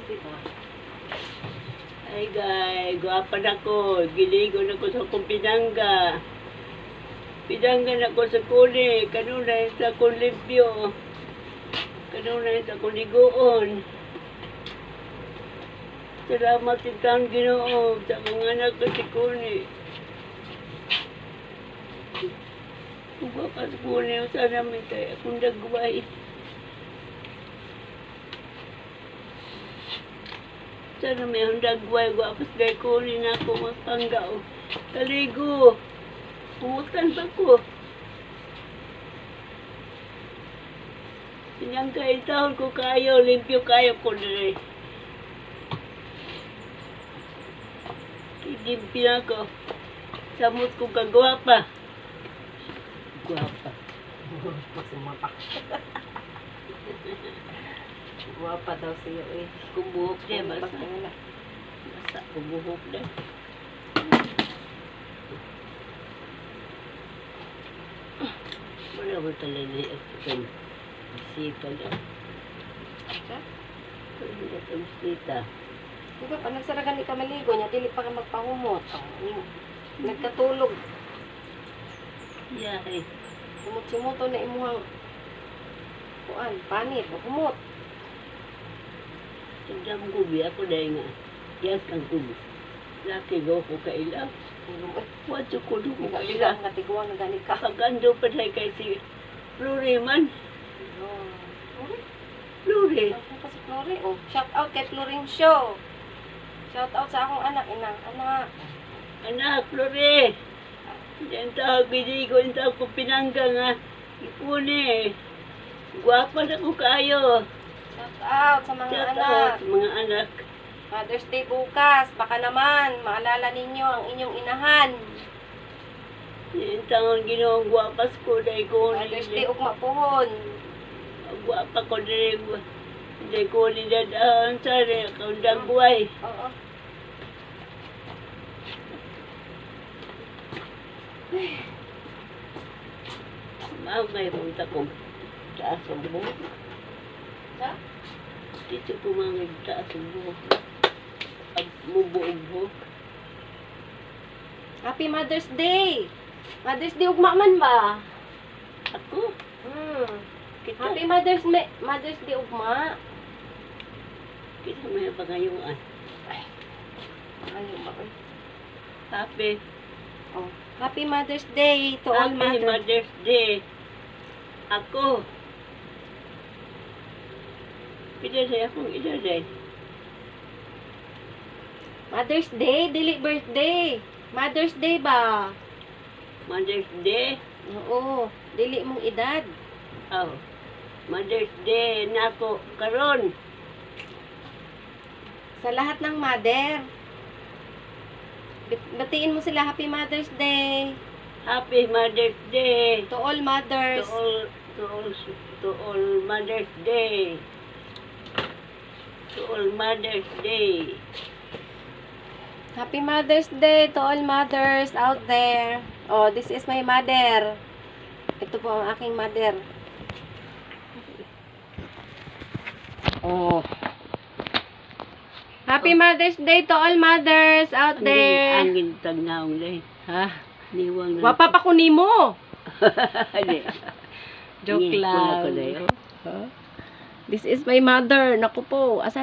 Diba? Ay guys, guwapan ako. Giligo na ko sa akong pinangga. Pinangga na ko sa kuli. Kanunay sa akong limpyo. Kanunay sa akong liguon. Salamat itang Ginoo sa mga anak ko si Kuni. Kung bakas Kuni, sana may kaya akong dagway. Sana may dagway, guwapas kay Kuni na ako magpanggaw. Kaligo, umutan pa ko. Sinyang kaitahon ko kayo, limpyo kayo ko dali. Limpyo na ko. Samot ko kagwapa. Guwapa. Masumapa. Guwapa daw siya eh. Kubuhok niya, basa. Basa, kubuhok niya. Wala mo talaga yung bisita niya. Wala itong bisita. Diba, pag nagsaragan ni ka maligo niya, dili pa ka magpahumot. Nagkatulog. Yeah, eh. Humot-simuto na imuhang kuan, panit, humot. Tandang kubi ako dahil nga. Yan kang kubi. Laki go ko kailang. Wato ko do ko kailang. Natiguan na gani ka. Kagando pa dahil kay si Flore man. Flore. Ako si Flore. Oh, shout out kay Florencio. Shout out sa akong anak, inang anak. Anak, Flore. Diyan tawag ko, yung tawag ko pinangga nga. Ikuni. Guwapa na ko kayo. Shout out sa mga Shout anak. out sa mga anak. Mother's Day bukas. Baka naman, maalala ninyo ang inyong inahan. Yung tawag ginoong guwapas ko dahil ko. Mother's Day ugma puhon. Guwapa ko dahil ko ni dadaan sa rin. Kaundang buhay. Oo. May punta kong taas ang buhok. Ha? Dito ko mga taas ang buhok. Ang bubuog-buhok. Happy Mother's Day! Mother's Day ugma man ba? Ako? Kita, Happy Mother's Day ugma. kita may pagayuan. Ayun ba? Happy. Oh. Happy Mother's Day to all Happy mothers. Mother's Day. Ako. Pidaday akong idaday. Mother's Day, dili birthday. Mother's Day ba? Mother's Day. Oo, dili mong edad. Oh. Mother's Day na ako karon. Sa lahat ng mother. Batiin mo sila Happy Mother's Day. Happy Mother's Day. To all mothers. To all Mother's Day. To all Mother's Day. Happy Mother's Day to all mothers out there. Oh, this is my mother. Ito po ang aking mother. Oh. Happy Mother's Day to all mothers out there. Ang gintag naong day. Ha? Niwang na. Wapa pa kunin mo. Hindi. Joke Hindi, wala ko lang. na yun. This is my mother. Naku po. Asan